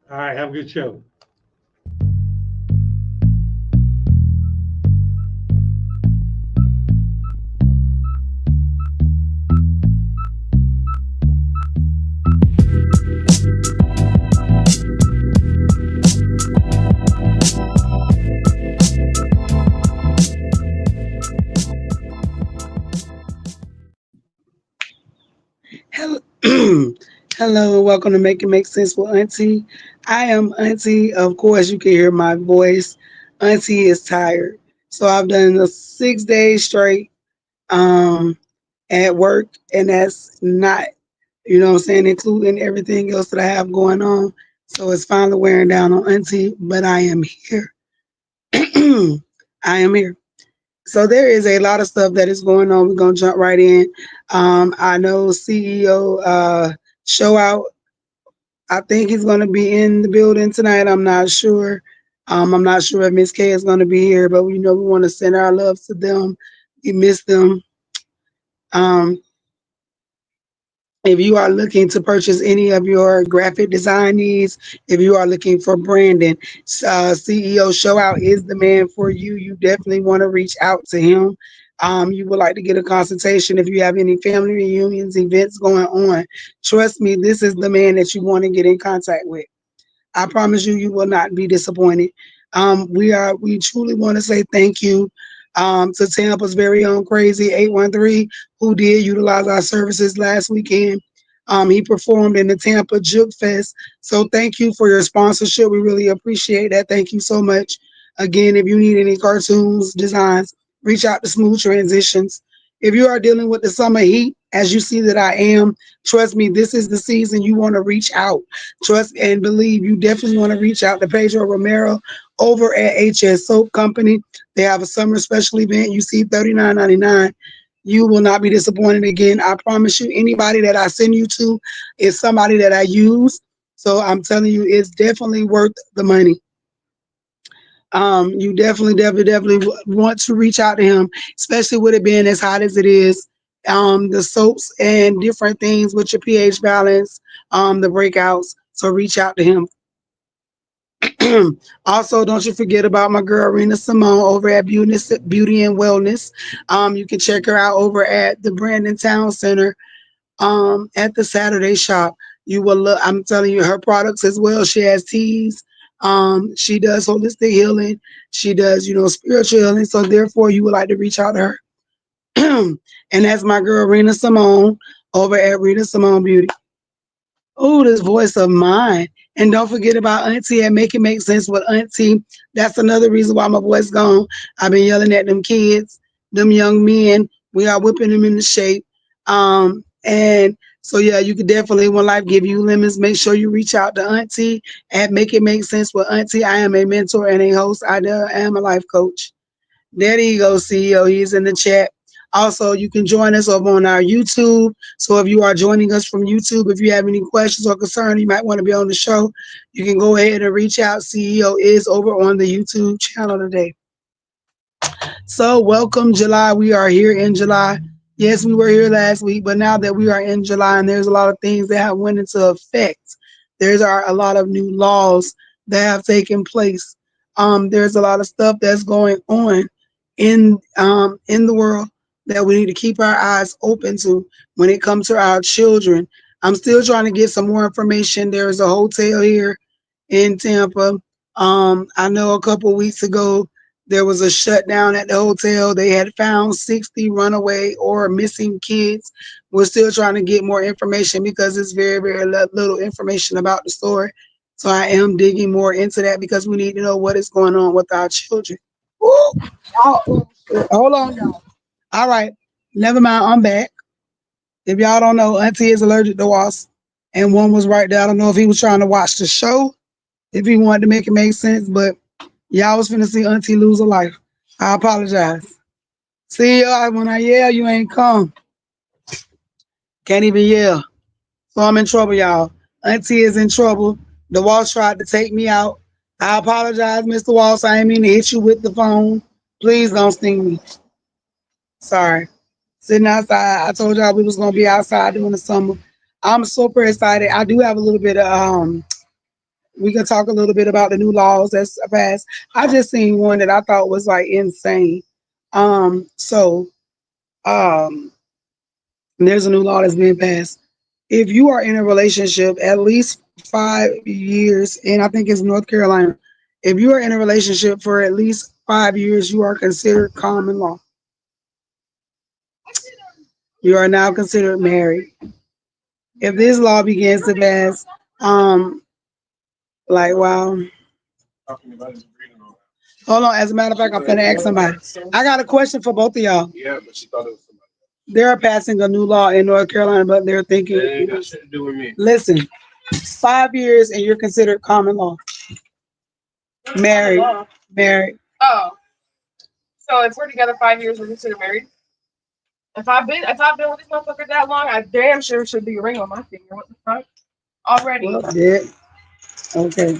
All right, have a good show. Hello, hello, and welcome to Make It Make Sense with Auntie. I am Auntie. Of course, you can hear my voice. Auntie is tired, so I've done a 6 days straight um, at work, and that's not, what I'm saying, including everything else that I have going on. So it's finally wearing down on Auntie, but I am here. I am here. So there is a lot of stuff that is going on. We're gonna jump right in. I know CEO show out. I think he's gonna be in the building tonight. I'm not sure. I'm not sure if Miss K is gonna be here, but we know we want to send our love to them. We miss them. Um, if you are looking to purchase any of your graphic design needs, if you are looking for branding, CEO Show Out is the man for you. You definitely want to reach out to him. You would like to get a consultation if you have any family reunions, events going on. Trust me, this is the man that you want to get in contact with. I promise you, you will not be disappointed. We truly want to say thank you to Tampa's very own Crazy 813, who did utilize our services last weekend. He performed in the Tampa Juke Fest. So thank you for your sponsorship. We really appreciate that. Thank you so much. Again, if you need any cartoons, designs, reach out to Smooth Transitions. If you are dealing with the summer heat, as you see that I am, trust me, this is the season you want to reach out. Trust and believe, you definitely want to reach out to Pedro Romero over at HS Soap Company. They have a summer special event. You see $39.99. You will not be disappointed again. I promise you, anybody that I send you to is somebody that I use. So I'm telling you, it's definitely worth the money. You definitely want to reach out to him, especially with it being as hot as it is. The soaps and different things with your pH balance, the breakouts. So reach out to him. Also, don't you forget about my girl Rena Simone over at Beauty and Wellness. You can check her out over at the Brandon Town Center at the Saturday shop. You will look, I'm telling you, her products as well. She has teas. She does holistic healing. She does, spiritual healing. So therefore, you would like to reach out to her. And that's my girl Rena Simone over at Rena Simone Beauty. Oh, this voice of mine. And don't forget about Auntie and Make It Make Sense with Auntie. That's another reason why my voice gone. I've been yelling at them kids, them young men. We are whipping them into shape. And so yeah, you could definitely when life give you lemons, make sure you reach out to Auntie and Make It Make Sense with Auntie. I am a mentor and a host. I am a life coach. There you go, CEO. He's in the chat. Also, you can join us over on our YouTube. So if you are joining us from YouTube, if you have any questions or concerns, you might want to be on the show. You can go ahead and reach out. CEO is over on the YouTube channel today. So welcome July. We are here in July. Yes, we were here last week, but now that we are in July and there's a lot of things that have went into effect, there's a lot of new laws that have taken place. There's a lot of stuff that's going on in the world that we need to keep our eyes open to when it comes to our children. I'm still trying to get some more information. There is a hotel here in Tampa. I know a couple weeks ago there was a shutdown at the hotel. They had found 60 runaway or missing kids. We're still trying to get more information because it's very little information about the story. So I am digging more into that because we need to know what is going on with our children. Ooh, hold on, y'all. All right, never mind. I'm back. If y'all don't know, Auntie is allergic to wasps, and one was right there. I don't know if he was trying to watch the show, if he wanted to make it make sense, but y'all was finna see Auntie lose her life. I apologize. See y'all when I yell, you ain't come. Can't even yell. So I'm in trouble, y'all. Auntie is in trouble. The Walsh tried to take me out. I apologize, Mr. Walsh. I ain't mean to hit you with the phone. Please don't sting me. Sorry. Sitting outside. I told y'all we was gonna be outside during the summer. I'm super excited. I do have a little bit of We can talk a little bit about the new laws that's passed. I just seen one that I thought was like insane. So um, there's a new law that's being passed. If you are in a relationship at least 5 years, and I think it's North Carolina, if you are in a relationship for at least 5 years, you are considered common law. You are now considered married. If this law begins to pass, um, like wow. Hold on. As a matter of fact, I'm finna ask somebody. I got a question for both of y'all. Yeah, but she thought it was somebody. They're passing a new law in North Carolina, but they're thinking. It ain't got shit to do with me. Listen, 5 years and you're considered common law. Married. Married. Oh, so if we're together 5 years, we're considered married. If I've been with this motherfucker that long, I damn sure should be a ring on my finger. What the fuck? Already. Well, yeah. Okay.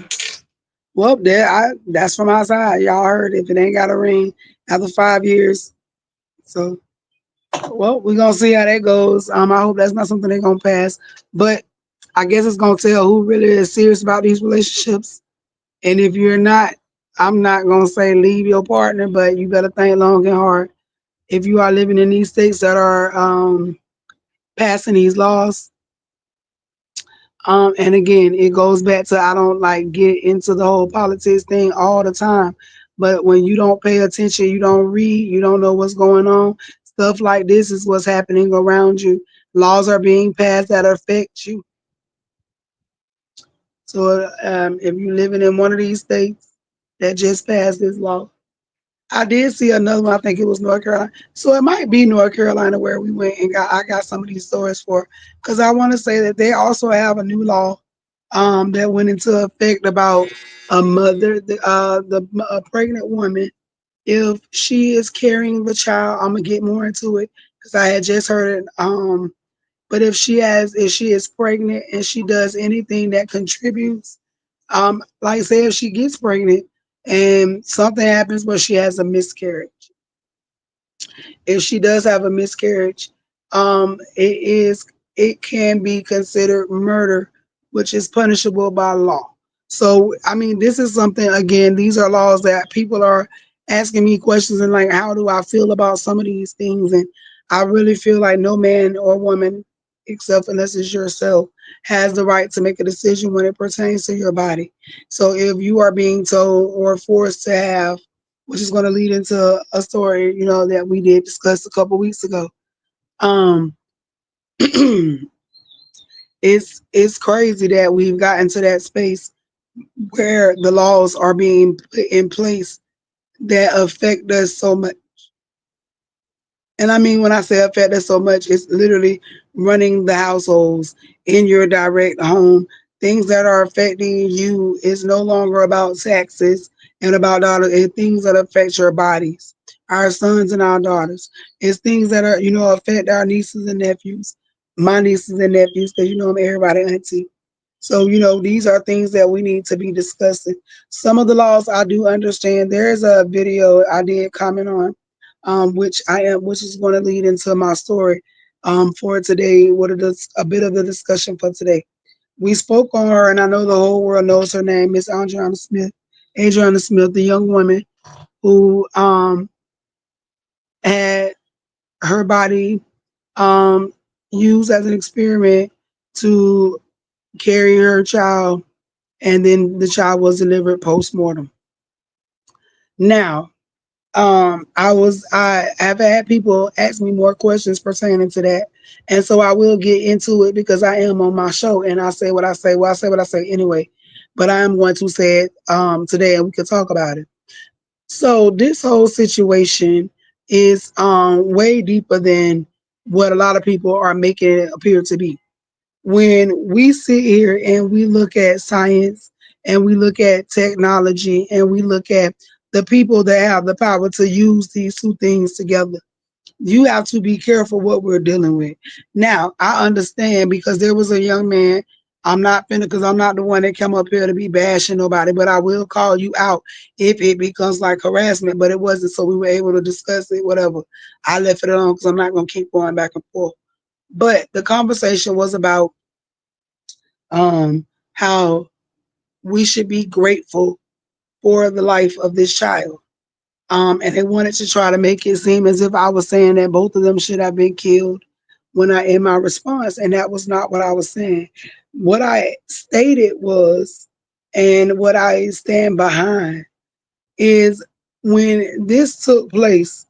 Well, there. That's from outside. Y'all heard if it ain't got a ring after 5 years. So, well, we're gonna see how that goes. I hope that's not something they're gonna pass, but I guess it's gonna tell who really is serious about these relationships. And if you're not, I'm not gonna say leave your partner, but you better think long and hard. If you are living in these states that are passing these laws, and again, it goes back to I don't like get into the whole politics thing all the time. But when you don't pay attention, you don't read, you don't know what's going on. Stuff like this is what's happening around you. Laws are being passed that affect you. So if you're living in one of these states that just passed this law, I did see another one. I think it was North Carolina. So it might be North Carolina where we went and got. I got some of these stories for because I want to say that they also have a new law that went into effect about a mother, a pregnant woman. If she is carrying the child, I'm gonna get more into it because I had just heard it. But if she is pregnant and she does anything that contributes, like say if she gets pregnant and something happens where she has a miscarriage, if she does have a miscarriage, it can be considered murder, which is punishable by law. So I mean, this is something again. These are laws that people are asking me questions and like, how do I feel about some of these things? And I really feel like no man or woman, except unless it's yourself, has the right to make a decision when it pertains to your body. So if you are being told or forced to have, which is going to lead into a story, that we did discuss a couple weeks ago. Um, it's crazy that we've gotten to that space where the laws are being put in place that affect us so much. And I mean, when I say affect us so much, it's literally running the households in your direct home. Things that are affecting you is no longer about taxes and about dollars and things that affect your bodies, our sons and our daughters. It's things that are, affect our nieces and nephews, my nieces and nephews, because I'm everybody auntie. So, these are things that we need to be discussing. Some of the laws I do understand. There's a video I did comment on, which is going to lead into my story for today. What is a bit of the discussion for today? We spoke on her, and I know the whole world knows her name, Miss Adriana Smith, the young woman who had her body um, used as an experiment to carry her child, and then the child was delivered post mortem. Now, I have had people ask me more questions pertaining to that, and so I will get into it because I am on my show and I say what I say. Well, I say what I say anyway, but I am going to say it today, and we can talk about it. So this whole situation is way deeper than what a lot of people are making it appear to be. When we sit here and we look at science and we look at technology and we look at the people that have the power to use these two things together, you have to be careful what we're dealing with. Now, I understand because there was a young man. I'm not finna because I'm not the one that come up here to be bashing nobody, but I will call you out if it becomes like harassment. But it wasn't, so we were able to discuss it, whatever. I left it alone because I'm not gonna keep going back and forth. But the conversation was about how we should be grateful for the life of this child. And they wanted to try to make it seem as if I was saying that both of them should have been killed when I in my response, and that was not what I was saying. What I stated was, and what I stand behind is when this took place,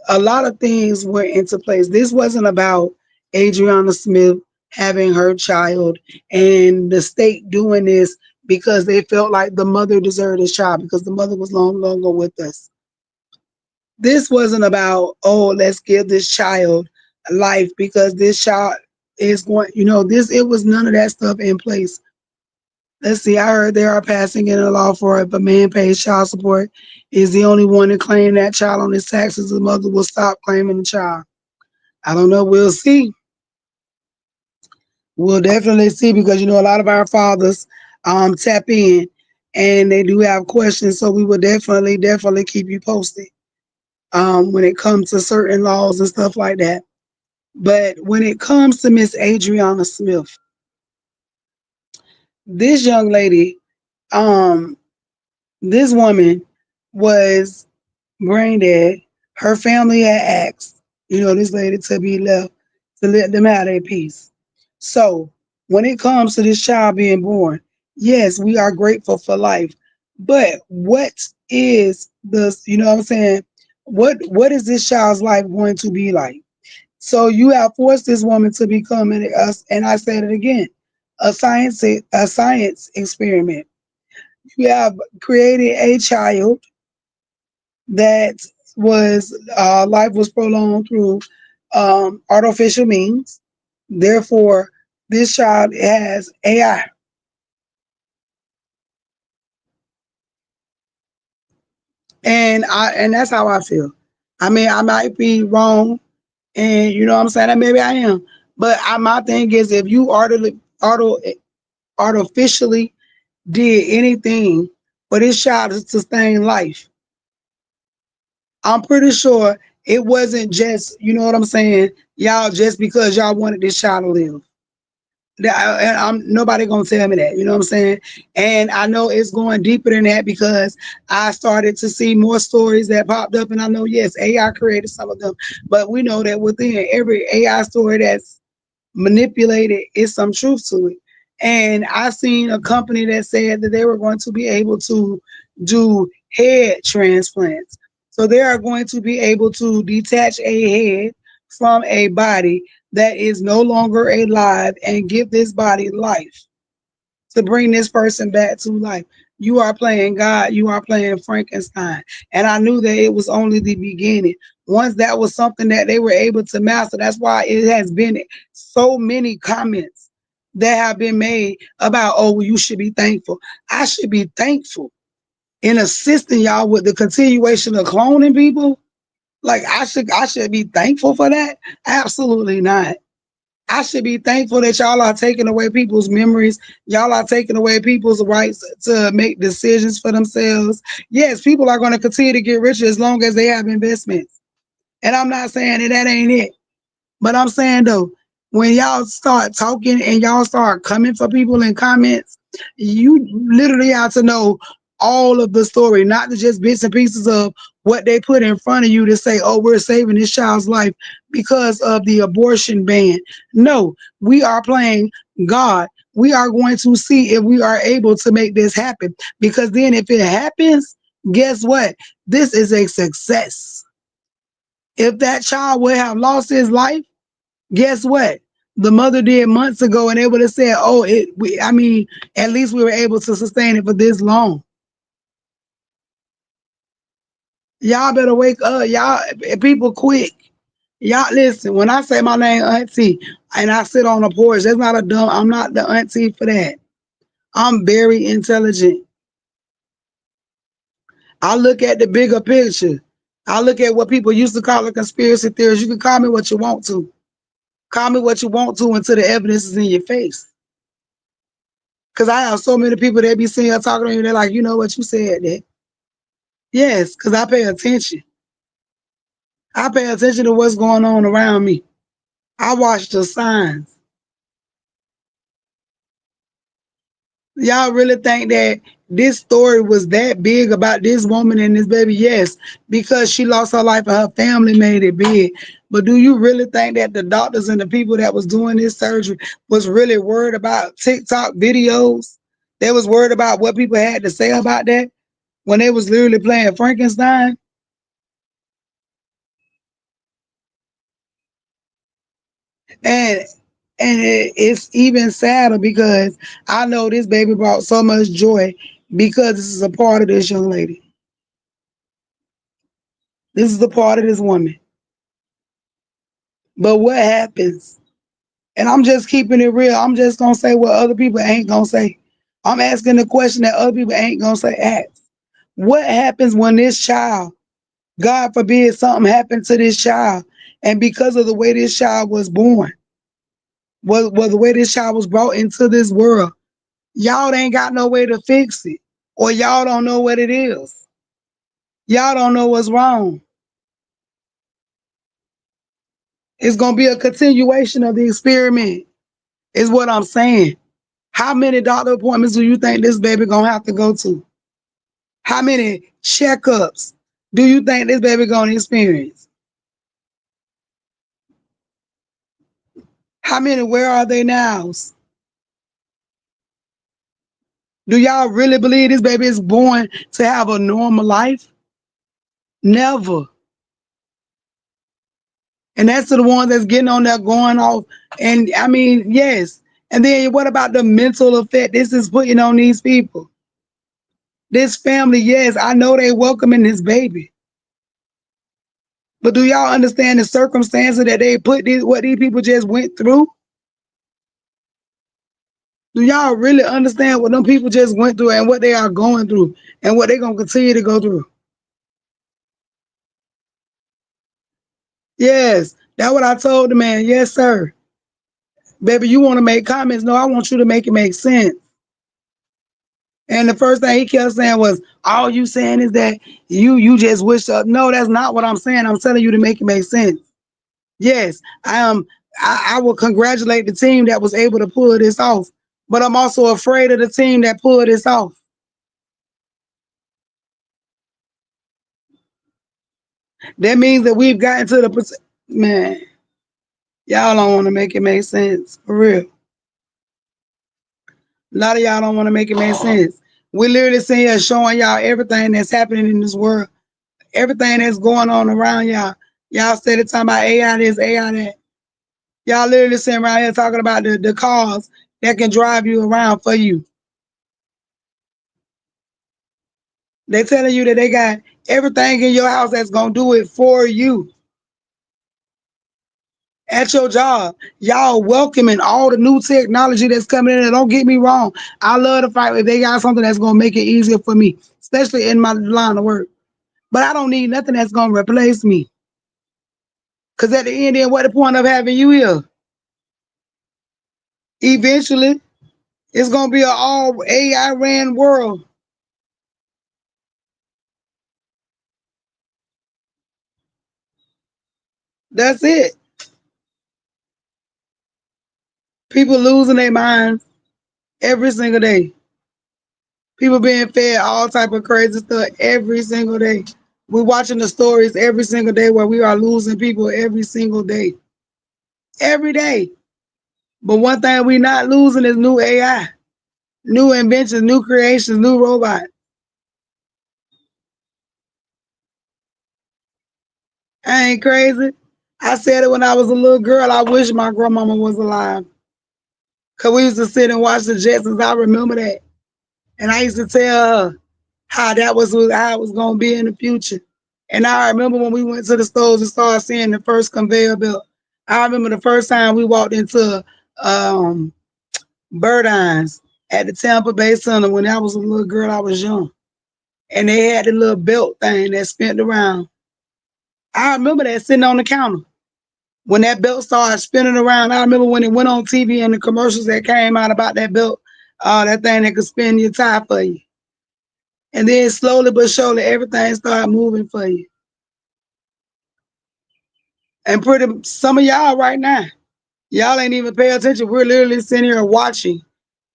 a lot of things went into place. This wasn't about Adriana Smith having her child and the state doing this because they felt like the mother deserved this child because the mother was long longer with us. This wasn't about, oh, let's give this child life because this child is going, this, it was none of that stuff in place. Let's see, I heard they are passing in a law for if a man pays child support, is the only one to claim that child on his taxes, the mother will stop claiming the child. I don't know. We'll see. We'll definitely see because a lot of our fathers tap in and they do have questions. So we will definitely keep you posted when it comes to certain laws and stuff like that. But when it comes to Miss Adriana Smith, this young lady, um, this woman was brain dead. Her family had asked, this lady to be left to let them have their peace. So when it comes to this child being born, yes, we are grateful for life. But what is this, what I'm saying? What is this child's life going to be like? So you have forced this woman to become us, and I said it again, a science experiment. You have created a child that was life was prolonged through artificial means. Therefore, this child has AI, and that's how I feel. I mean, I might be wrong, and you know what I'm saying. And maybe I am, but my thing is, if you artificially did anything for this child to sustain life, I'm pretty sure it wasn't just, you know what I'm saying, y'all just because y'all wanted this child to live. And nobody gonna tell me that, you know what I'm saying? And I know it's going deeper than that because I started to see more stories that popped up, and I know yes, AI created some of them, but we know that within every AI story that's manipulated is some truth to it. And I seen a company that said that they were going to be able to do head transplants. So they are going to be able to detach a head from a body that is no longer alive and give this body life to bring this person back to life. You are playing God, you are playing Frankenstein. And I knew that it was only the beginning. Once that was something that they were able to master, that's why it has been so many comments that have been made about, oh, well, you should be thankful. I should be thankful in assisting y'all with the continuation of cloning people. Like I should be thankful for that. Absolutely not. I should be thankful that y'all are taking away people's memories. Y'all are taking away people's rights to make decisions for themselves. Yes, people are going to continue to get richer as long as they have investments. And I'm not saying that ain't it. But I'm saying though, when y'all start talking and y'all start coming for people in comments, you literally have to know all of the story, not just bits and pieces of what they put in front of you to say, oh, we're saving this child's life because of the abortion ban. No, we are playing God. We are going to see if we are able to make this happen. Because then if it happens, guess what? This is a success. If that child would have lost his life, guess what? The mother did months ago, and they would have said, "Oh, I mean, at least we were able to sustain it for this long." Y'all better wake up, y'all. People quick. Y'all listen. When I say my name, Auntie, and I sit on the porch, that's not a dumb. I'm not the auntie for that. I'm very intelligent. I look at the bigger picture. I look at what people used to call a conspiracy theories. You can call me what you want to. Call me what you want to until the evidence is in your face. Because I have so many people that be sitting here talking to me, they're like, you know what, you said that. Yes, because I pay attention. I pay attention to what's going on around me. I watch the signs. Y'all really think that this story was that big about this woman and this baby? Yes, because she lost her life and her family made it big. But do you really think that the doctors and the people that was doing this surgery was really worried about TikTok videos? They was worried about what people had to say about that when they was literally playing Frankenstein? And it's even sadder because I know this baby brought so much joy because this is a part of this young lady. This is a part of this woman. But what happens? And I'm just keeping it real. I'm just gonna say what other people ain't gonna say. I'm asking the question that other people ain't gonna say. Ask. What happens when this child, God forbid, something happened to this child, and because of the way this child was born, was the way this child was brought into this world, y'all ain't got no way to fix it, or y'all don't know what it is. Y'all don't know what's wrong. It's gonna be a continuation of the experiment, is what I'm saying. How many doctor appointments do you think this baby gonna have to go to? How many checkups do you think this baby gonna experience? How many? Where are they now? Do y'all really believe this baby is born to have a normal life? Never. And that's to the ones that's getting on there going off. And I mean, yes. And then what about the mental effect this is putting on these people? This family, yes, I know they welcoming this baby. But do y'all understand the circumstances that they put what these people just went through? Do y'all really understand what them people just went through and what they are going through and what they're gonna continue to go through? Yes, that's what I told the man. Yes, sir. Baby, you want to make comments? No, I want you to make it make sense. And the first thing he kept saying was, "All you saying is that you just wish up." No, that's not what I'm saying. I'm telling you to make it make sense. Yes, I am. I will congratulate the team that was able to pull this off, but I'm also afraid of the team that pulled this off. That means that we've gotten to the man. Y'all don't want to make it make sense for real. A lot of y'all don't want to make it make sense. We literally sitting here showing y'all everything that's happening in this world, everything that's going on around y'all. Y'all steady talking about AI this, AI that. Y'all literally sitting around here talking about the cars that can drive you around for you. They telling you that they got everything in your house that's gonna do it for you at your job. Y'all welcoming all the new technology that's coming in. And don't get me wrong, I love the fact if they got something that's gonna make it easier for me, especially in my line of work. But I don't need nothing that's gonna replace me. Cause at the end, then what the point of having you here? Eventually, it's gonna be an all AI ran world. That's it. People losing their minds every single day. People being fed all type of crazy stuff every single day. We're watching the stories every single day where we are losing people every single day. Every day. But one thing we not losing is new AI, new inventions, new creations, new robots. I ain't crazy. I said it when I was a little girl. I wish my grandmama was alive. Cause we used to sit and watch the Jetsons. I remember that. And I used to tell her how that was how it was gonna be in the future. And I remember when we went to the stores and started seeing the first conveyor belt. I remember the first time we walked into um, Bird Eyes at the Tampa Bay Center when I was a little girl. I was young, and they had the little belt thing that spent around. I remember that sitting on the counter when that belt started spinning around. I remember when it went on TV and the commercials that came out about that belt, that thing that could spin your tie for you. And then slowly but surely, everything started moving for you. And pretty some of y'all right now, y'all ain't even pay attention. We're literally sitting here watching.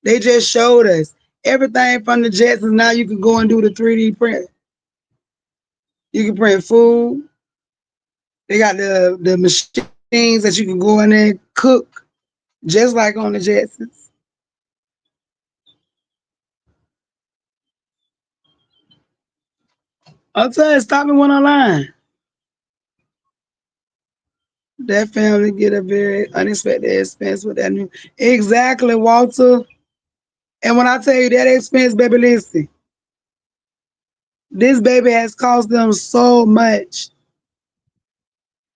They just showed us. Everything from the Jetsons, now you can go and do the 3D print. You can print food. They got the machines that you can go in there and cook, just like on the Jetsons. I'll tell you, stop me when I'm lying. That family get a very unexpected expense with that new. Exactly, Walter. And when I tell you that expense, baby, listen, this baby has cost them so much.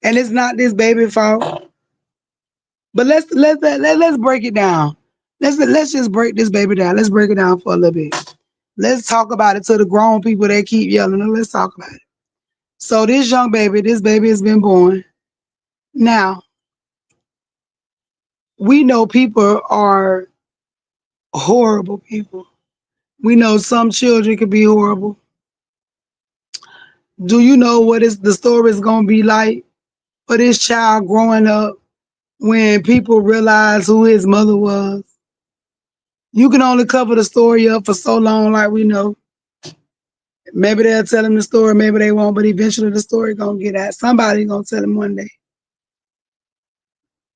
And it's not this baby fault. But let's break it down. Let's just break this baby down. Let's break it down for a little bit. Let's talk about it to the grown people that keep yelling. Let's talk about it. So this baby has been born. Now, we know people are horrible people. We know some children can be horrible. Do you know what is the story is gonna be like for this child growing up when people realize who his mother was? You can only cover the story up for so long, like we know. Maybe they'll tell him the story, maybe they won't, but eventually the story gonna get out. Somebody gonna tell him one day.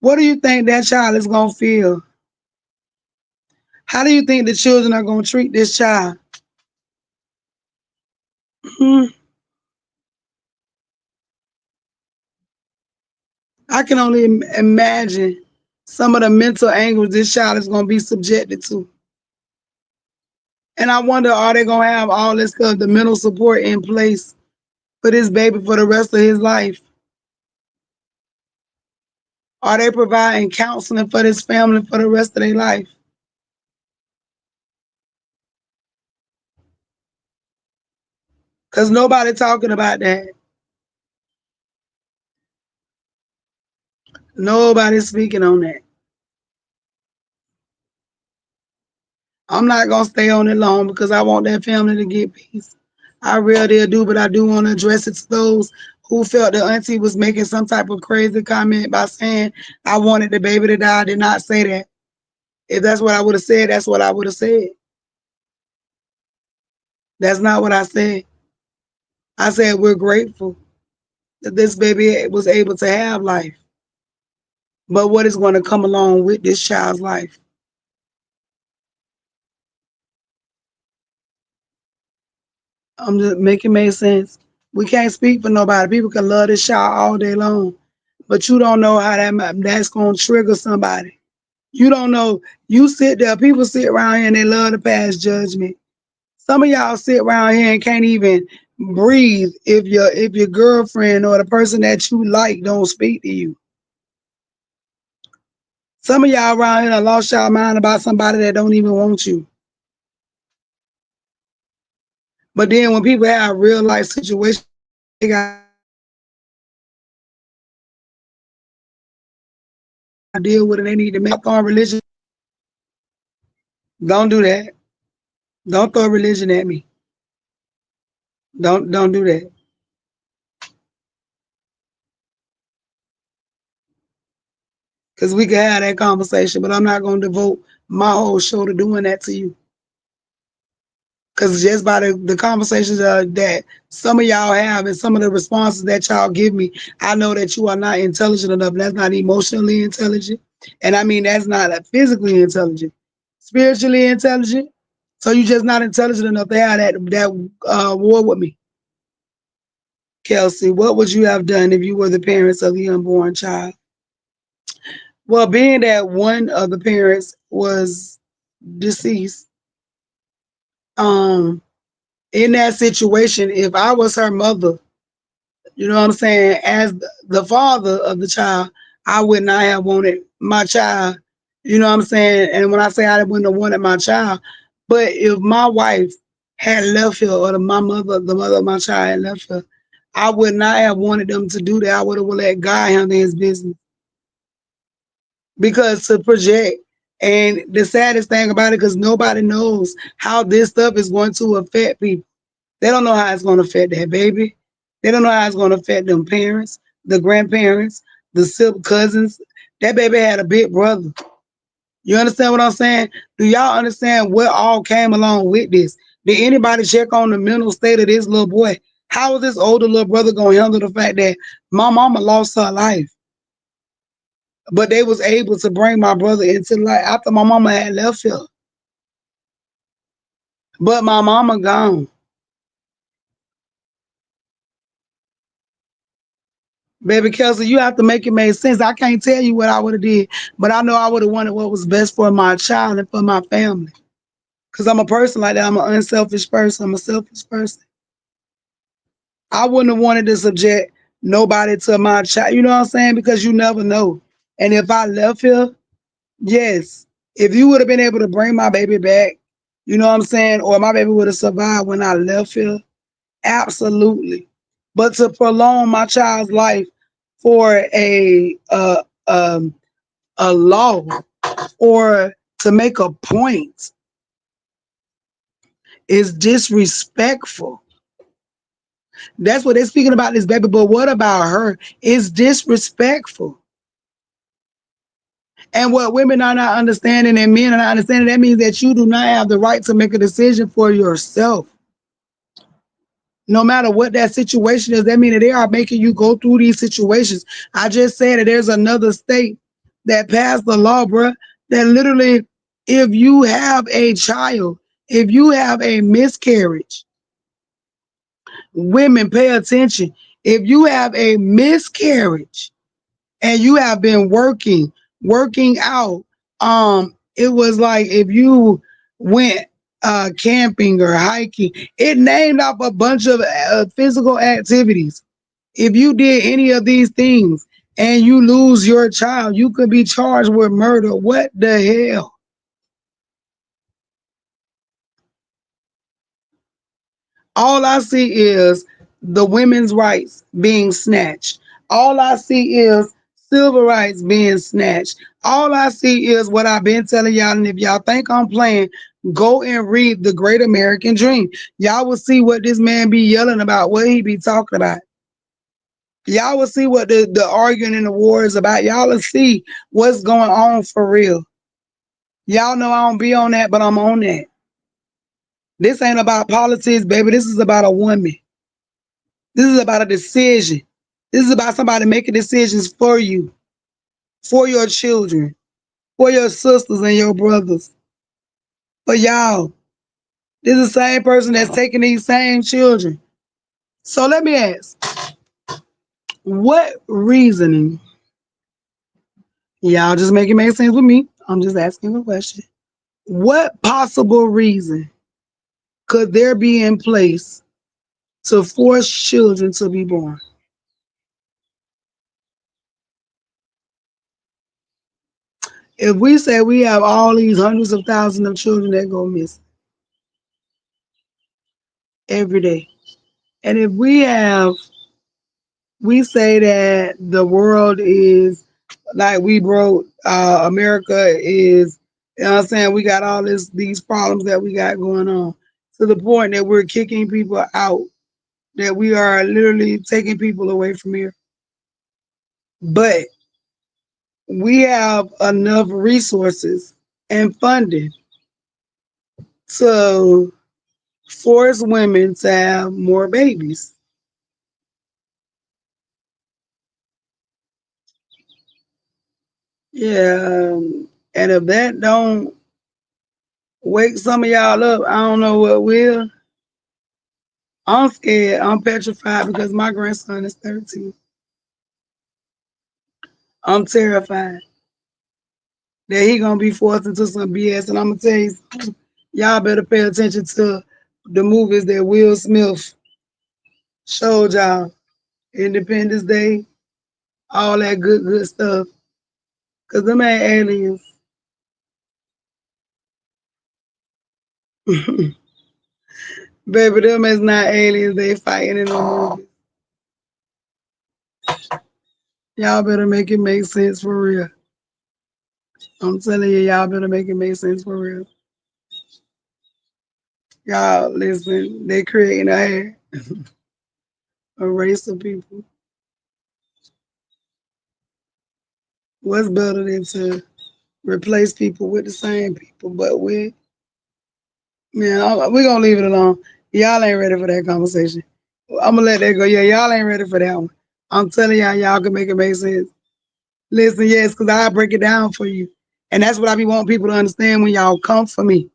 What do you think that child is gonna feel? How do you think the children are gonna treat this child? Hmm. I can only imagine some of the mental anguish this child is gonna be subjected to. And I wonder, are they gonna have all this stuff, the mental support in place for this baby for the rest of his life? Are they providing counseling for this family for the rest of their life? Because nobody talking about that. Nobody's speaking on that. I'm not gonna stay on it long because I want that family to get peace. I really do, but I do want to address it to those who felt the auntie was making some type of crazy comment by saying I wanted the baby to die. I did not say that. If that's what I would have said, that's what I would have said. That's not what I said. I said we're grateful that this baby was able to have life. But what is going to come along with this child's life? I'm just making make sense. We can't speak for nobody. People can love this child all day long, but you don't know how that's going to trigger somebody. You don't know. You sit there. People sit around here and they love to pass judgment. Some of y'all sit around here and can't even breathe if your girlfriend or the person that you like don't speak to you. Some of y'all around here done lost y'all mind about somebody that don't even want you. But then when people have real life situations, they got to deal with it. They need to make on religion. Don't do that. Don't throw religion at me. Don't do that. Because we can have that conversation, but I'm not going to devote my whole show to doing that to you. Because just by the conversations that some of y'all have and some of the responses that y'all give me, I know that you are not intelligent enough. That's not emotionally intelligent. And I mean, that's not physically intelligent, spiritually intelligent. So you just not intelligent enough to have that war with me. Kelsey, what would you have done if you were the parents of the unborn child? Well, being that one of the parents was deceased, um, in that situation, if I was her mother, you know what I'm saying, as the father of the child, I would not have wanted my child, you know what I'm saying? And when I say I wouldn't have wanted my child, but if my wife had left here or my mother, the mother of my child had left here, I would not have wanted them to do that. I would have let God handle his business. Because to project, and the saddest thing about it, because nobody knows how this stuff is going to affect people. They don't know how it's going to affect that baby. They don't know how it's going to affect them parents, the grandparents, the cousins. That baby had a big brother. You understand what I'm saying? Do y'all understand what all came along with this? Did anybody check on the mental state of this little boy? How is this older little brother gonna handle the fact that my mama lost her life, but they was able to bring my brother into life after my mama had left here? But my mama gone. Baby Kelsey, you have to make it make sense. I can't tell you what I would have did, but I know I would have wanted what was best for my child and for my family. Cause I'm a person like that. I'm an unselfish person. I'm a selfish person. I wouldn't have wanted to subject nobody to my child. You know what I'm saying? Because you never know. And if I left here, yes, if you would have been able to bring my baby back, you know what I'm saying, or my baby would have survived when I left here, absolutely. But to prolong my child's life for a law or to make a point is disrespectful. That's what they're speaking about this baby, but what about her? It's disrespectful. And what women are not understanding and men are not understanding, that means that you do not have the right to make a decision for yourself. No matter what that situation is, that means that they are making you go through these situations. I just said that there's another state that passed the law, bruh, that literally, if you have a child, if you have a miscarriage, women pay attention. If you have a miscarriage and you have been working out, it was like if you went camping or hiking, it named off a bunch of physical activities. If you did any of these things and you lose your child, you could be charged with murder. What the hell? All I see is the women's rights being snatched. All I see is civil rights being snatched. All I see is what I've been telling y'all. And if y'all think I'm playing, go and read The Great American Dream. Y'all will see what this man be yelling about, what he be talking about. Y'all will see what the arguing and the war is about. Y'all will see what's going on for real. Y'all know I don't be on that, but I'm on that. This ain't about politics, baby. This is about a woman. This is about a decision. This is about somebody making decisions for you, for your children, for your sisters and your brothers, for y'all. This is the same person that's taking these same children. So let me ask, what reasoning, y'all just make it make sense with me. I'm just asking a question. What possible reason could there be in place to force children to be born? If we say we have all these hundreds of thousands of children that go missing every day, and if we say that the world is like we wrote, America is, you know what I'm saying, we got all these problems that we got going on to the point that we're kicking people out, that we are literally taking people away from here. But we have enough resources and funding to force women to have more babies. Yeah, and if that don't wake some of y'all up, I don't know what will. I'm scared. I'm petrified because my grandson is 13. I'm terrified that he gonna be forced into some BS. And I'm gonna tell you, y'all better pay attention to the movies that Will Smith showed y'all. Independence Day, all that good stuff. Cause them ain't aliens. Baby, them is not aliens. They fighting in the movies. Y'all better make it make sense for real. I'm telling you, y'all better make it make sense for real. Y'all listen, they creating a race of people. What's better than to replace people with the same people. But we're gonna leave it alone. Y'all ain't ready for that conversation. I'm gonna let that go. Yeah, y'all ain't ready for that one. I'm telling y'all can make it make sense. Listen, yes, because I break it down for you. And that's what I be wanting people to understand when y'all come for me.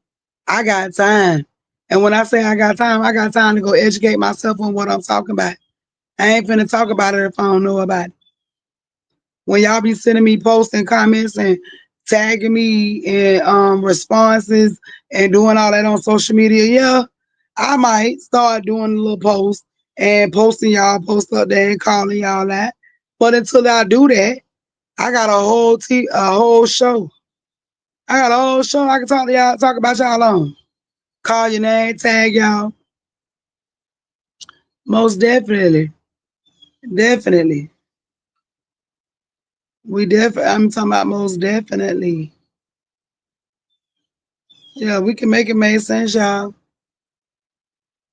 I got time. And when I say I got time to go educate myself on what I'm talking about. I ain't finna talk about it if I don't know about it. When y'all be sending me posts and comments and tagging me in responses and doing all that on social media, yeah, I might start doing a little post and posting y'all post up there and calling y'all that. But until I do that, I got a whole show. I got a whole show I can talk to y'all, talk about y'all on. Call your name, tag y'all. Most definitely. Definitely. I'm talking about most definitely. Yeah, we can make it make sense, y'all.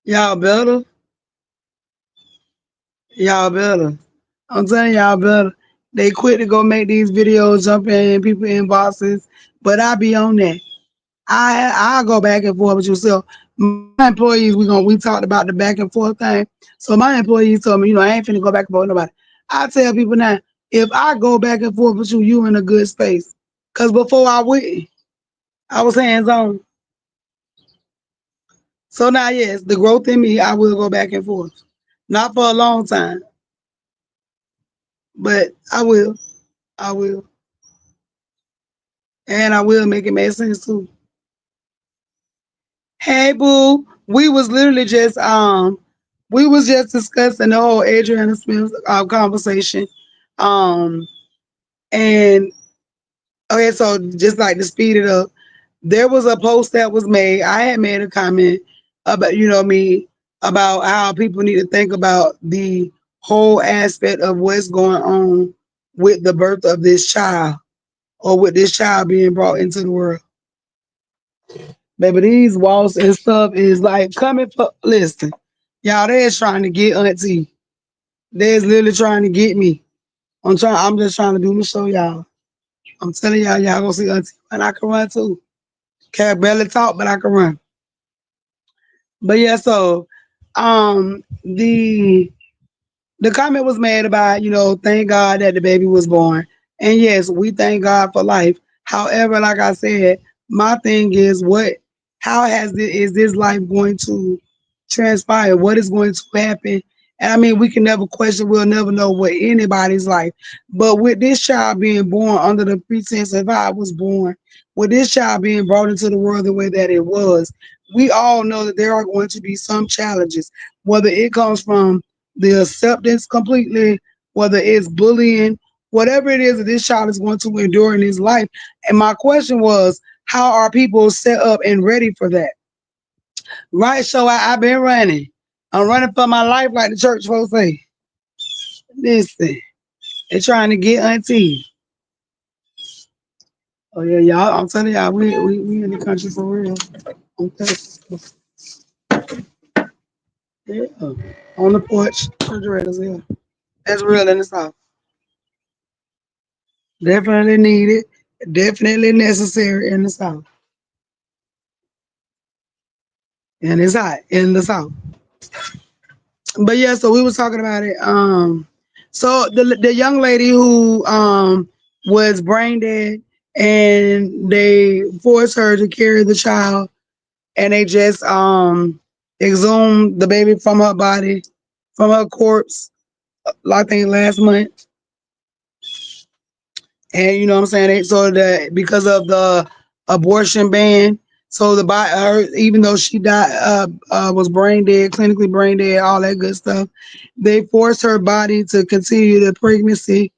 Y'all better. Y'all better. I'm telling y'all better. They quit to go make these videos, jump in people inboxes, but I be on that. I go back and forth with you. So my employees, we talked about the back and forth thing. So my employees told me, I ain't finna go back and forth with nobody. I tell people now, if I go back and forth with you, you in a good space. Cause before I went, I was hands on. So now, yes, the growth in me, I will go back and forth. Not for a long time, but I will. I will. And I will make it make sense too. Hey boo, we was just discussing the whole Adriana Smith conversation. Um and okay, so just like to speed it up, there was a post that was made. I had made a comment about me about how people need to think about the whole aspect of what's going on with the birth of this child or with this child being brought into the world. Baby, these walls and stuff is like coming for listen. Y'all, they're trying to get Auntie. They're literally trying to get me. I'm just trying to do my show, y'all. I'm telling y'all gonna see Auntie and I can run too. Can't barely talk, but I can run. But yeah, so the comment was made about, thank God that the baby was born. And yes, we thank God for life. However, like I said, my thing is is this life going to transpire? What is going to happen? And I mean, we can never question, we'll never know what anybody's life. But with this child being born under the pretense of how I was born, with this child being brought into the world the way that it was, we all know that there are going to be some challenges, whether it comes from the acceptance completely, whether it's bullying, whatever it is that this child is going to endure in his life. And my question was, how are people set up and ready for that? Right, so I've been running. I'm running for my life, like the church folks say. Listen, they're trying to get Auntie. Oh yeah, y'all. I'm telling y'all, we in the country for real. Okay. Yeah. On the porch, refrigerators here. That's real in the South. Definitely needed. Definitely necessary in the South. And it's hot in the South. But yeah, so we was talking about it. So the young lady who was brain dead, and they forced her to carry the child, and they just exhumed the baby from her body, from her corpse, I think last month. And you know what I'm saying? So that because of the abortion ban, so even though she died, was brain dead, clinically brain dead, all that good stuff, they forced her body to continue the pregnancy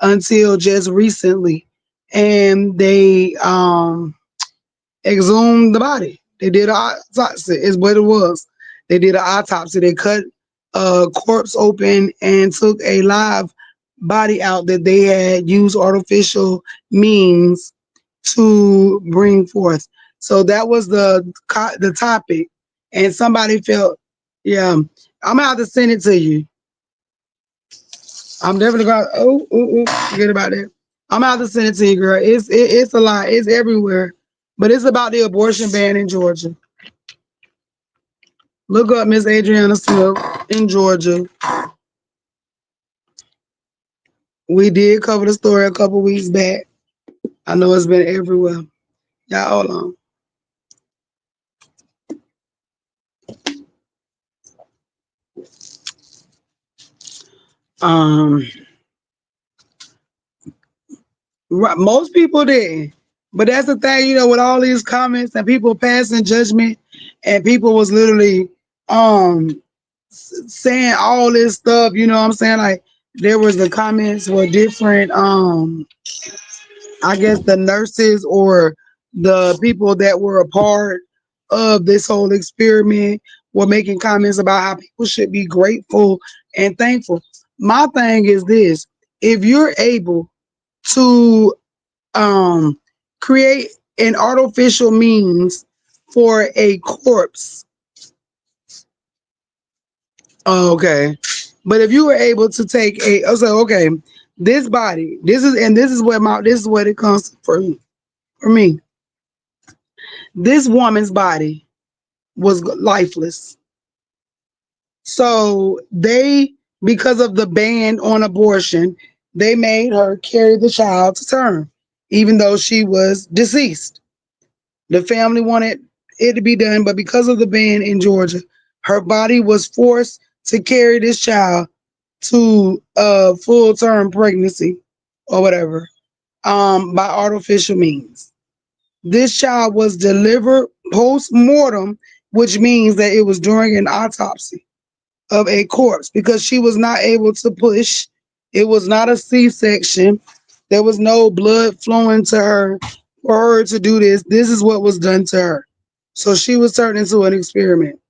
until just recently, and they exhumed the body. They did an autopsy, is what it was. They did an autopsy. They cut a corpse open and took a live body out that they had used artificial means to bring forth. So that was the topic. And somebody felt, yeah, I'm gonna have to send it to you. I'm definitely gonna. Oh, forget about that. I'm out to send it to you, girl. It's a lot. It's everywhere. But it's about the abortion ban in Georgia. Look up Miss Adriana Smith in Georgia. We did cover the story a couple weeks back. I know it's been everywhere. Y'all hold on. Right, most people didn't. But that's the thing, with all these comments and people passing judgment, and people was literally um saying all this stuff, you know what I'm saying? Like there was the comments were different, I guess the nurses or the people that were a part of this whole experiment were making comments about how people should be grateful and thankful. My thing is this: if you're able to um create an artificial means for a corpse, okay, but if you were able to take I was like, okay, this body, this is what it comes for me. This woman's body was lifeless. So they, because of the ban on abortion, they made her carry the child to term, even though she was deceased. The family wanted it to be done, but because of the ban in Georgia, her body was forced to carry this child to a full term pregnancy or whatever, by artificial means. This child was delivered post mortem, which means that it was during an autopsy of a corpse because she was not able to push. It was not a C section. There was no blood flowing to her for her to do this. This is what was done to her. So she was turned into an experiment.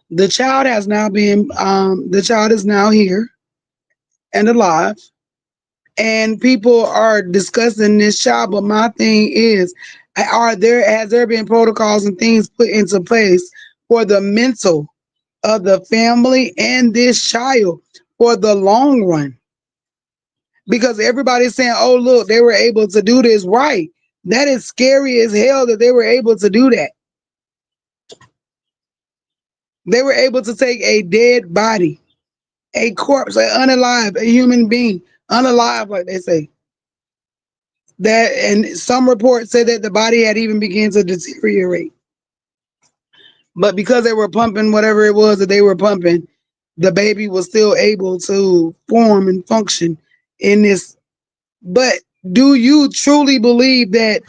The child is now here and alive. And people are discussing this child. But my thing is, has there been protocols and things put into place for the mental of the family and this child for the long run? Because everybody's saying, oh, look, they were able to do this, right? That is scary as hell that they were able to do that. They were able to take a dead body, a corpse, an unalive, a human being, unalive, like they say. That, and some reports say that the body had even begun to deteriorate. But because they were pumping whatever it was that they were pumping, the baby was still able to form and function in this. But do you truly believe that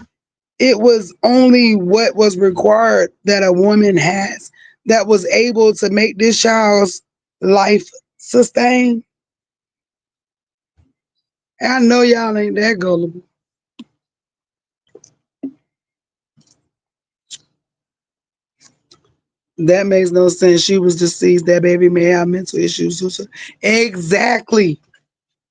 it was only what was required that a woman has that was able to make this child's life sustain? And I know y'all ain't that gullible. That makes no sense. She was deceased. That baby may have mental issues. Exactly.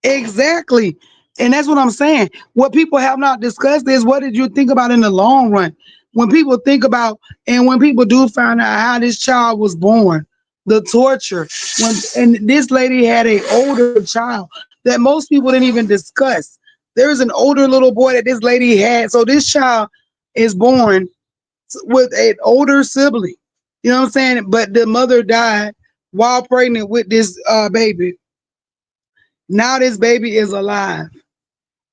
Exactly. And that's what I'm saying. What people have not discussed is what did you think about in the long run? When people think about and when people do find out how this child was born, the torture, and this lady had an older child that most people didn't even discuss. There is an older little boy that this lady had. So this child is born with an older sibling. You know what I'm saying? But the mother died while pregnant with this baby. Now this baby is alive.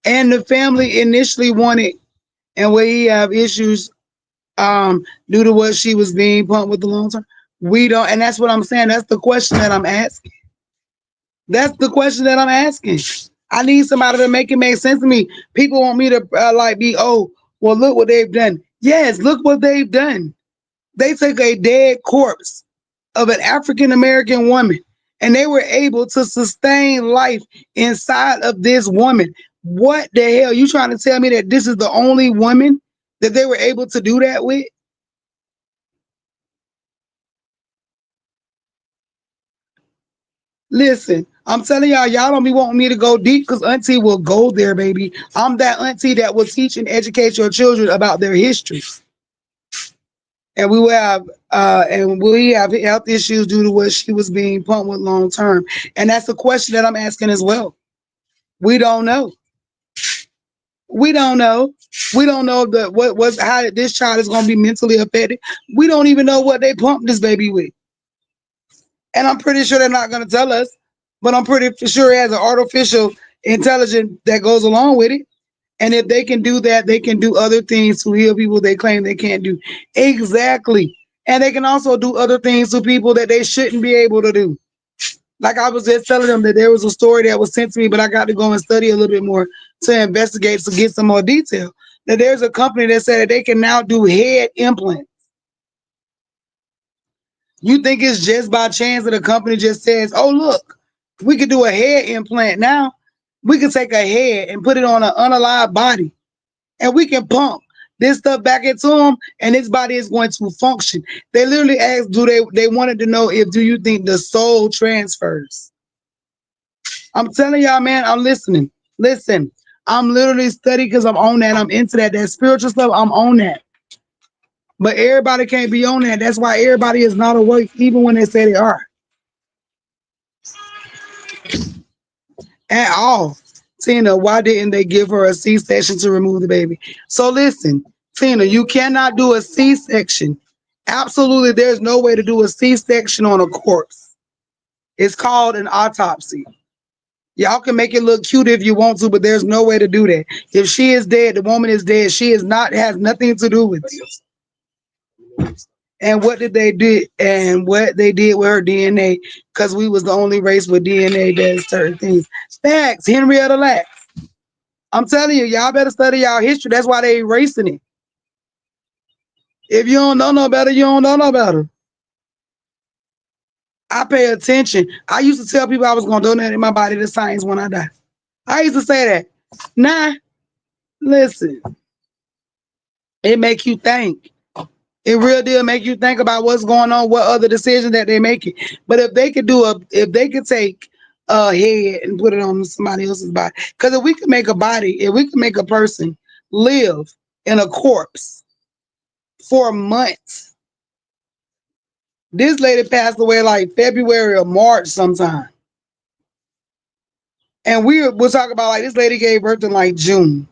And the family initially wanted, and we have issues due to what she was being pumped with the long term. We don't, and that's what I'm saying. That's the question that I'm asking. That's the question that I'm asking. I need somebody to make it make sense to me. People want me to oh, well, look what they've done. Yes, look what they've done. They took a dead corpse of an African American woman and they were able to sustain life inside of this woman. What the hell? You trying to tell me that this is the only woman that they were able to do that with? Listen, I'm telling y'all don't be wanting me to go deep because Auntie will go there, baby. I'm that Auntie that will teach and educate your children about their history. And we have health issues due to what she was being pumped with long term. And that's a question that I'm asking as well. We don't know. We don't know. We don't know how this child is going to be mentally affected. We don't even know what they pumped this baby with, and I'm pretty sure they're not going to tell us. But I'm pretty sure it has an artificial intelligence that goes along with it. And if they can do that, they can do other things to heal people they claim they can't do. Exactly. And they can also do other things to people that they shouldn't be able to do. Like I was just telling them that there was a story that was sent to me, but I got to go and study a little bit more to investigate to get some more detail. That there's a company that said that they can now do head implants. You think it's just by chance that a company just says, "Oh, look, we could do a head implant now. We could take a head and put it on an unalive body, and we can pump this stuff back into them, and his body is going to function." They literally asked, "Do they wanted to know if do you think the soul transfers?" I'm telling y'all, man, I'm listening. Listen, I'm literally studying because I'm on that. I'm into that. That spiritual stuff, I'm on that. But everybody can't be on that. That's why everybody is not awake, even when they say they are. At all. Tina, why didn't they give her a C-section to remove the baby? So listen, Tina, you cannot do a C-section. Absolutely, there's no way to do a C-section on a corpse. It's called an autopsy. Y'all can make it look cute if you want to, but there's no way to do that. If she is dead, the woman is dead. She is not has nothing to do with this. And what did they do? And what they did with her DNA? Because we was the only race with DNA that does certain things. Facts, Henrietta Lacks. I'm telling you, y'all better study y'all history. That's why they erasing it. If you don't know no better, you don't know no better. I pay attention. I used to tell people I was gonna donate my body to science when I die. I used to say that. Nah, listen, it make you think. It real deal make you think about what's going on, what other decisions that they making. But if they could take a head and put it on somebody else's body, because if we could make a body, if we could make a person live in a corpse for months. This lady passed away like February or March sometime. And we're talking about like this lady gave birth in like June,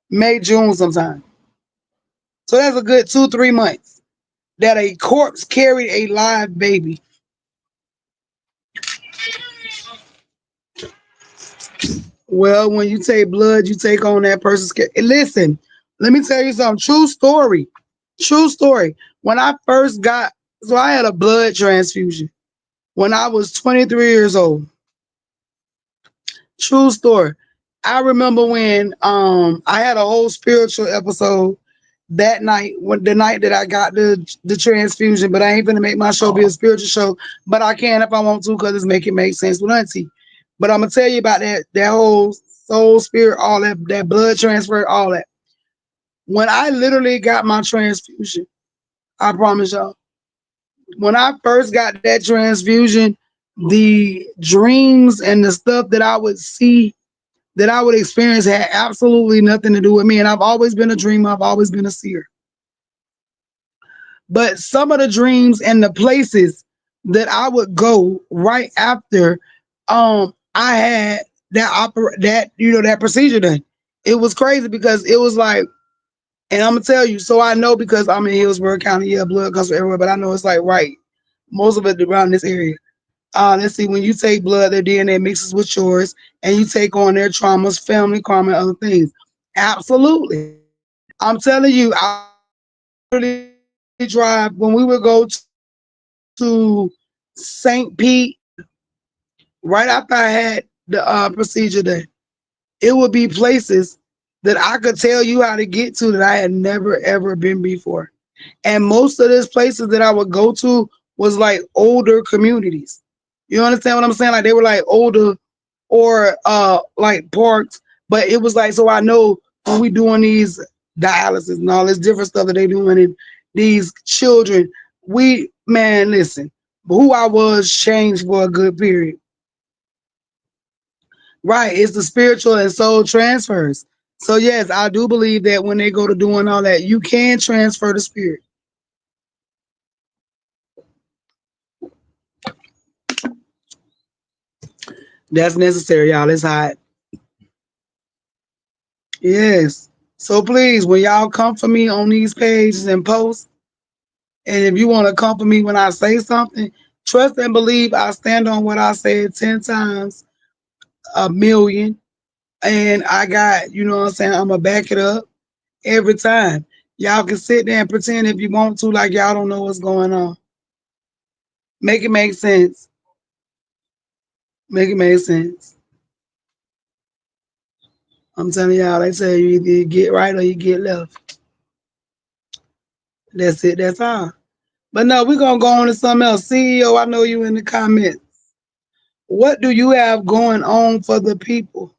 May, June sometime. So that's a good 2, 3 months that a corpse carried a live baby. Well, when you take blood, you take on that person's. Listen, let me tell you something. True story. True story. When I first got, so I had a blood transfusion when I was 23 years old. True story. I remember when I had a whole spiritual episode that night, when the night that I got the transfusion, but I ain't gonna make my show be a spiritual show, but I can if I want to because it's make it make sense with Auntie. But I'm gonna tell you about that whole soul, spirit, all that blood transfer, all that. When I literally got my transfusion, I promise y'all, when I first got that transfusion, the dreams and the stuff that I would see, that I would experience, had absolutely nothing to do with me. And I've always been a dreamer. I've always been a seer. But some of the dreams and the places that I would go right after I had that procedure done. It was crazy because it was like, and I'm gonna tell you, so I know because I'm in Hillsborough County, yeah, blood comes from everywhere, but I know it's like right, most of it around this area. Let's see, when you take blood, their DNA mixes with yours, and you take on their traumas, family karma, and other things. Absolutely. I'm telling you, I really drive when we would go to St. Pete right after I had the procedure done. It would be places that I could tell you how to get to that I had never ever been before. And most of these places that I would go to was like older communities. You understand what I'm saying? Like they were like older or like parks, but it was like, so I know when we doing these dialysis and all this different stuff that they doing and these children, we, man, listen, who I was changed for a good period. Right, it's the spiritual and soul transfers. So yes, I do believe that when they go to doing all that, you can transfer the spirit. That's necessary, y'all. It's hot. Yes. So please, when y'all come for me on these pages and posts, and if you want to come for me when I say something, trust and believe I stand on what I said 10 times a million. And I got, you know what I'm saying, I'm going to back it up every time. Y'all can sit there and pretend if you want to, like y'all don't know what's going on. Make it make sense. Make it make sense. I'm telling y'all, they say you either you get right or you get left. That's it. That's all. But no, we're going to go on to something else. CEO, I know you in the comments. What do you have going on for the people?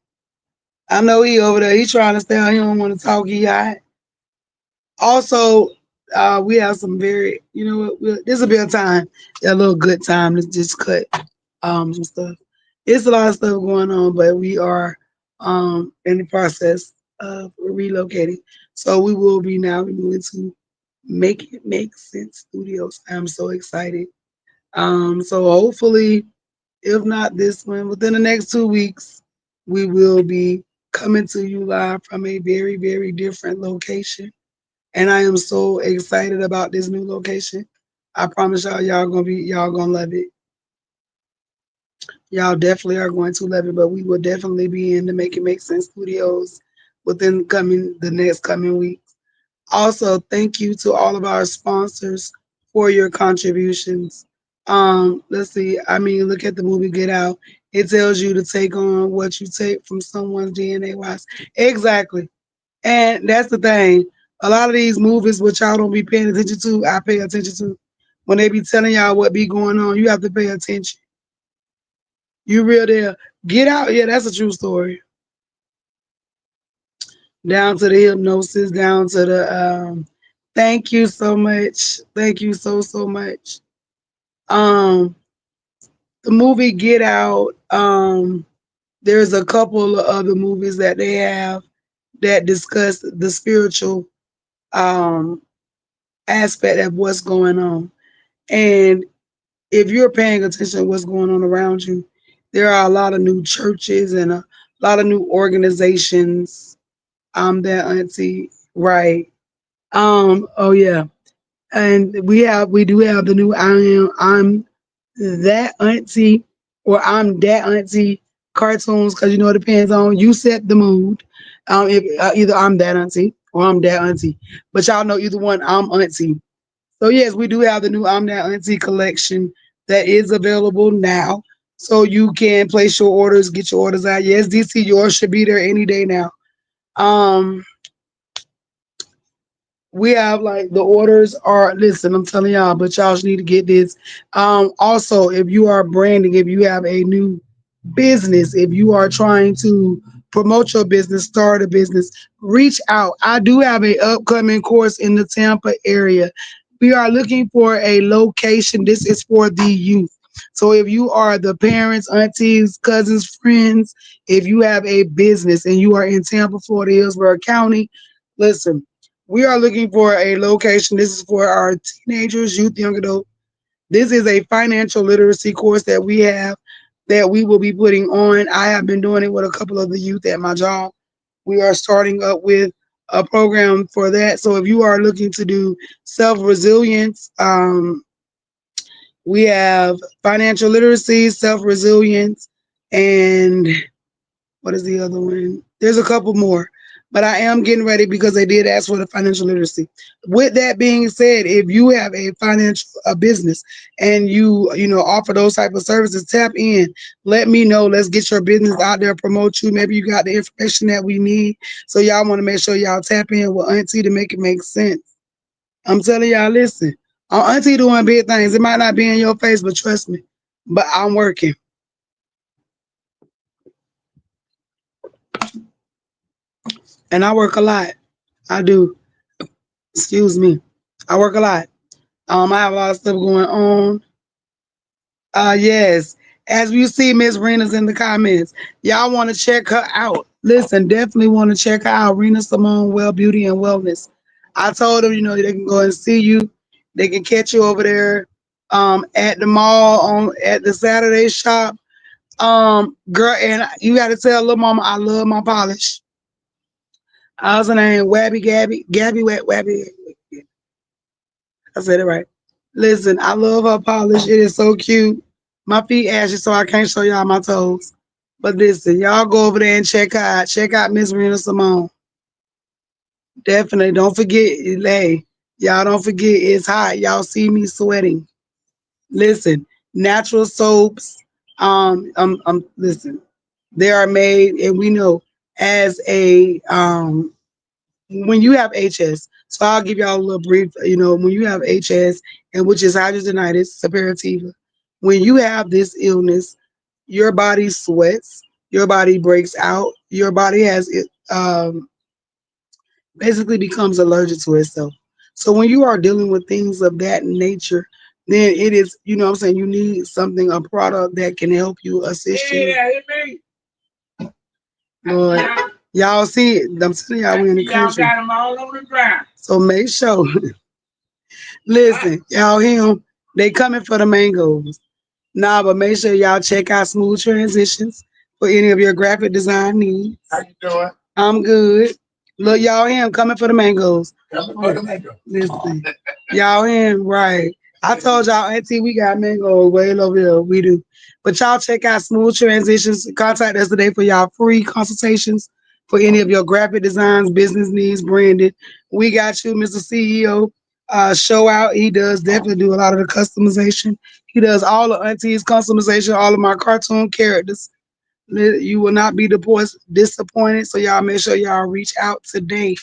I know he over there. He trying to stay out. He don't want to talk. He hot. Also, we have some very, you know what, this will be a time, a little good time to just cut some stuff. It's a lot of stuff going on, but we are in the process of relocating. So we will be now moving to Make It Make Sense Studios. I'm so excited. So hopefully, if not this one, within the next 2 weeks, we will be coming to you live from a very, very different location. And I am so excited about this new location. I promise y'all, y'all gonna love it. Y'all definitely are going to love it. But we will definitely be in the Make It Make Sense Studios within the next coming weeks. Also, thank you to all of our sponsors for your contributions. Let's see. I mean, look at the movie Get Out. It tells you to take on what you take from someone's DNA wise. Exactly. And that's the thing. A lot of these movies, which y'all don't be paying attention to, I pay attention to. When they be telling y'all what be going on, you have to pay attention. You real there. Get Out. Yeah, that's a true story. Down to the hypnosis, down to the thank you so much. Thank you so much. Um the movie Get Out, there's a couple of other movies that they have that discuss the spiritual um aspect of what's going on. And if you're paying attention to what's going on around you, there are a lot of new churches and a lot of new organizations. That auntie, right? Oh yeah, and we do have the new I'm that auntie or I'm that auntie cartoons because you know it depends on you set the mood. If either I'm that auntie or I'm that auntie, but y'all know either one I'm auntie. So yes, we do have the new I'm that auntie collection that is available now. So you can place your orders, get your orders out. Yes, DC, yours should be there any day now. Um, we have like the orders are listen, I'm telling y'all, but y'all need to get this. Also, if you are branding, if you have a new business, if you are trying to promote your business, start a business, reach out. I do have a upcoming course in the Tampa area. We are looking for a location. This is for the youth. So if you are the parents, aunties, cousins, friends, if you have a business and you are in Tampa, Florida, Hillsborough County, listen, we are looking for a location. This is for our teenagers, youth, young adult. This is a financial literacy course that we have that we will be putting on. I have been doing it with a couple of the youth at my job. We are starting up with a program for that. So if you are looking to do self resilience, we have financial literacy, self resilience, and what is the other one? There's a couple more, but I am getting ready because they did ask for the financial literacy. With that being said, if you have a financial a business and you know offer those type of services, tap in. Let me know. Let's get your business out there, promote you. Maybe you got the information that we need. So y'all want to make sure y'all tap in with Auntie to make it make sense. I'm telling y'all, listen. Auntie doing big things. It might not be in your face, but trust me. But I'm working and I work a lot. I do. Excuse me. I work a lot. I have a lot of stuff going on. Yes. As you see, Miss Rena's in the comments. Y'all want to check her out. Listen, definitely want to check her out. Rena Simone Well Beauty and Wellness. I told them, you know, they can go and see you. They can catch you over there at the mall on at the Saturday shop. Girl, and you gotta tell little mama I love my polish. How's her name? Wabby Gabby. Gabby Wabby. I said it right. Listen, I love her polish. It is so cute. My feet ashy, so I can't show y'all my toes. But listen, y'all go over there and check out Miss Rena Simone. Definitely. Don't forget, hey, y'all don't forget it's hot. Y'all see me sweating. Listen, natural soaps. Listen, they are made, and we know as a when you have HS. So I'll give y'all a little brief. You know, when you have HS, and which is hidradenitis suppurativa, when you have this illness, your body sweats, your body breaks out, your body has it. Basically becomes allergic to itself. So when you are dealing with things of that nature, then it is, you know what I'm saying, you need something, a product that can help you assist you. Yeah, Lord, y'all see it. I'm telling y'all, we in the country. Y'all got them all on the ground. So make sure, listen, y'all hear 'em? They coming for the mangoes. Nah, but make sure y'all check out Smooth Transitions for any of your graphic design needs. How you doing? I'm good. Look, y'all him coming for the mangoes. Coming for the mangoes. Listen, y'all him, right. I told y'all, Auntie, we got mangoes way over here. We do. But y'all check out Smooth Transitions. Contact us today for y'all free consultations for any of your graphic designs, business needs, branding. We got you, Mr. CEO. Show out. He does definitely do a lot of the customization. He does all the Auntie's customization, all of my cartoon characters. You will not be disappointed. So y'all make sure y'all reach out today.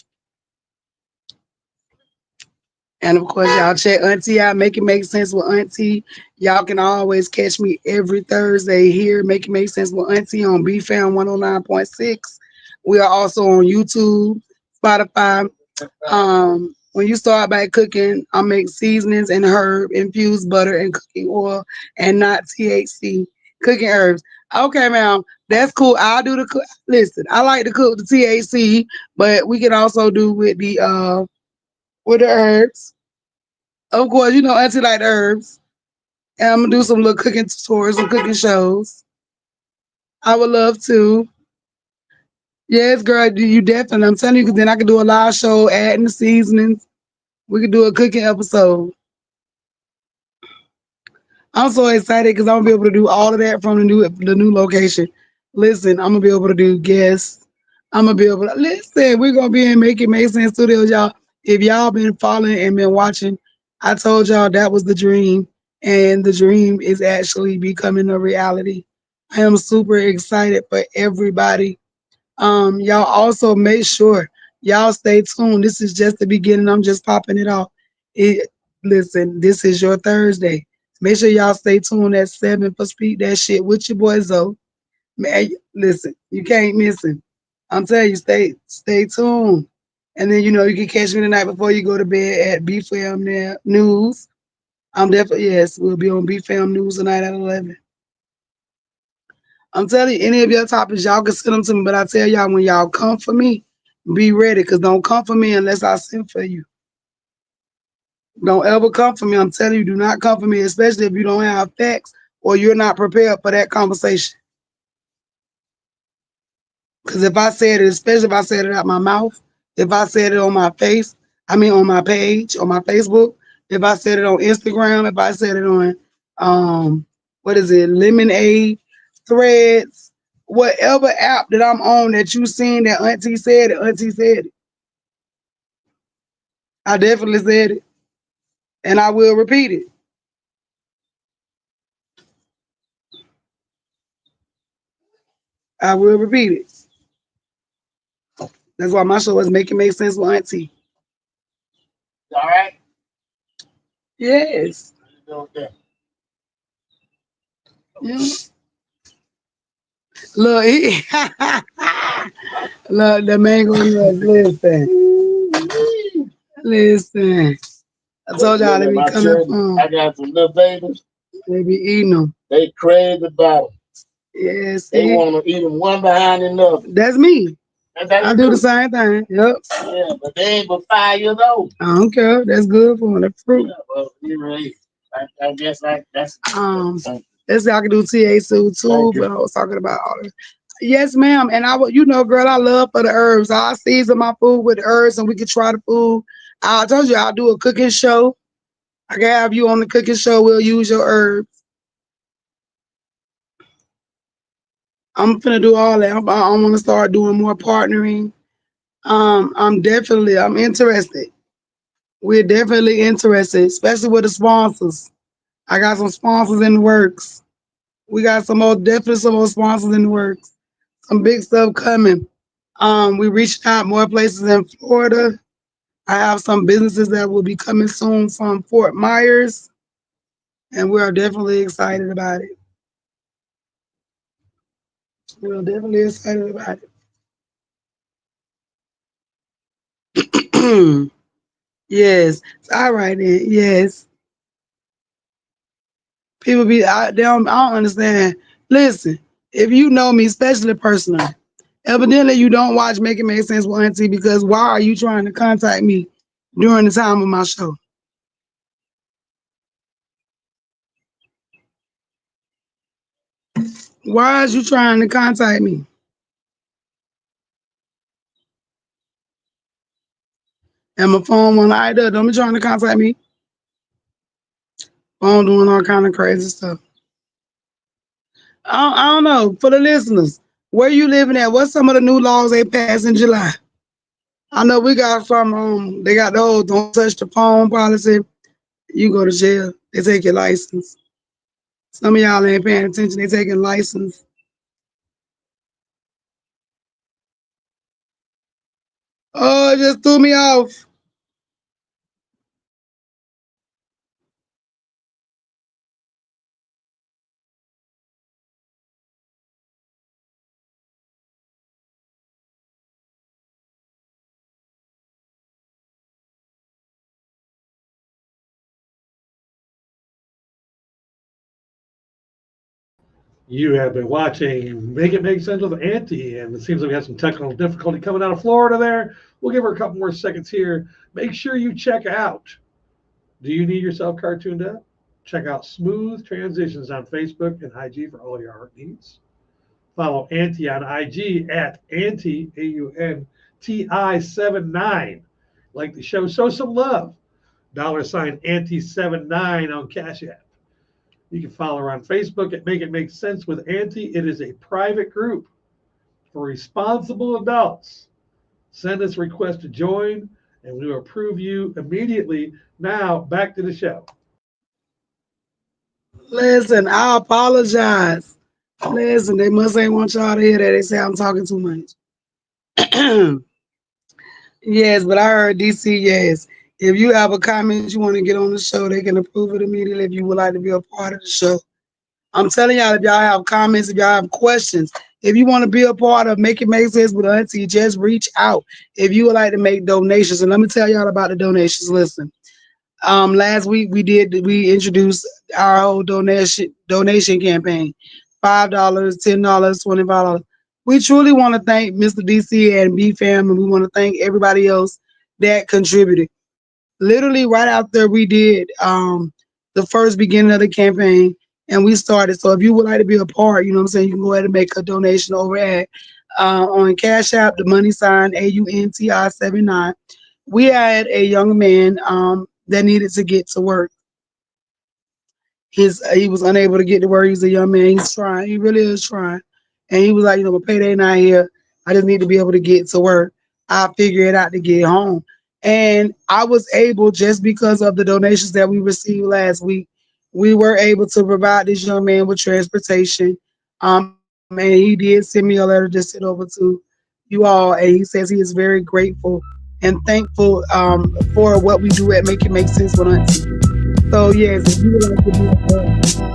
And of course, y'all check Auntie out. Make it make sense with Auntie. Y'all can always catch me every Thursday here. Make it make sense with Auntie on BFAM 109.6. We are also on YouTube, Spotify. When you start by cooking, I make seasonings and herb infused butter and cooking oil and not THC cooking herbs. Okay, ma'am, that's cool. I'll do the cook. Listen, I like to cook the THC, but we can also do with the herbs. Of course, you know Auntie like the herbs. And I'm gonna do some little cooking tutorials, some cooking shows. I would love to. Yes, girl, you definitely. I'm telling you, because then I can do a live show, adding the seasonings. We could do a cooking episode. I'm so excited because I'm gonna be able to do all of that from the new location. Listen, I'm gonna be able to do guests. I'm gonna be able to listen. We're gonna be in Make It Make Sense Studios, y'all. If y'all been following and been watching, I told y'all that was the dream, and the dream is actually becoming a reality. I am super excited for everybody. Y'all also make sure y'all stay tuned. This is just the beginning. I'm just popping it off. It, listen, this is your Thursday. Make sure y'all stay tuned at 7 for Speak That Shit with your boy Zoe. Man, listen, you can't miss him. I'm telling you, stay tuned. And then you can catch me the night before you go to bed at BFAM News. I'm definitely yes, we'll be on BFAM News tonight at 11. I'm telling you, any of your topics, y'all can send them to me. But I tell y'all, when y'all come for me, be ready, because don't come for me unless I send for you. Don't ever come for me. I'm telling you, do not come for me, especially if you don't have facts or you're not prepared for that conversation. Because if I said it, especially if I said it out my mouth, if I said it on my face, I mean on my page, on my Facebook, if I said it on Instagram, if I said it on what is it, Lemonade, Threads, whatever app that I'm on that you seen that Auntie said it. I definitely said it. And I will repeat it. I will repeat it. That's why my show is Make It Make Sense with Auntie. All right? Yes. Okay. Yeah. Look, look, the mango nuts. Listen. I told y'all they be coming from. I got some little babies. They be eating them. They crazy about them. Yes. They want to eat them one behind another. That's me. I do the same thing. Yep. Yeah, but they ain't but 5 years old. I don't care. That's good for them. That's fruit. Yeah, well, you're right. I guess that's. That's I can do TA too, but I was talking about all the Yes, ma'am. And I would, girl, I love for the herbs. I season my food with herbs, and we can try the food. I told you I'll do a cooking show. I can have you on the cooking show. We'll use your herbs. I'm finna do all that. I want to start doing more partnering. I'm interested. We're definitely interested, especially with the sponsors. I got some sponsors in the works. We got some more sponsors in the works. Some big stuff coming. We reached out more places in Florida. I have some businesses that will be coming soon from Fort Myers, and we are definitely excited about it. We're definitely excited about it. Yes. All right then. Yes. People be I don't understand. Listen, if you know me, especially personally, evidently you don't watch Make It Make Sense with Auntie because why are you trying to contact me during the time of my show? Why is you trying to contact me? And my phone won't light up. Don't be trying to contact me. Phone doing all kind of crazy stuff. I don't know. For the listeners, where you living at? What's some of the new laws they passed in July? I know we got some. They got the whole don't touch the phone policy. You go to jail. They take your license. Some of y'all ain't paying attention. They taking license. Oh, it just threw me off. You have been watching Make It Make Sense with Auntie, and it seems like we have some technical difficulty coming out of Florida there. We'll give her a couple more seconds here. Make sure you check out Do You Need Yourself Cartooned Up? Check out Smooth Transitions on Facebook and IG for all your art needs. Follow Auntie on IG at Auntie, AUNTI79. Like the show, show some love. $ Auntie79 on Cash App. You can follow her on Facebook at Make It Make Sense with Auntie. It is a private group for responsible adults. Send us a request to join, and we will approve you immediately. Now, back to the show. Listen, I apologize. Listen, they must ain't want y'all to hear that. They say I'm talking too much. Yes, but I heard DC. Yes. If you have a comment you want to get on the show, they can approve it immediately if you would like to be a part of the show. I'm telling y'all, if y'all have comments, if y'all have questions, if you want to be a part of Make It Make Sense with Auntie, just reach out. If you would like to make donations, and let me tell y'all about the donations. Listen, last week we introduced our whole donation campaign. $5, $10, $25. We truly want to thank Mr. DC and BFAM, and we want to thank everybody else that contributed. Literally right after we did the first beginning of the campaign and we started. So if you would like to be a part, you know what I'm saying, you can go ahead and make a donation over at on Cash App, the money sign AUNTI79. We had a young man that needed to get to work. He was unable to get to work. He's a young man. He's trying. He really is trying. And he was like, my payday not here. I just need to be able to get to work. I'll figure it out to get home. And I was able, just because of the donations that we received last week, we were able to provide this young man with transportation. And he did send me a letter to send over to you all. And he says he is very grateful and thankful for what we do at Make It Make Sense with Auntie. So yes, if you would like to be a part.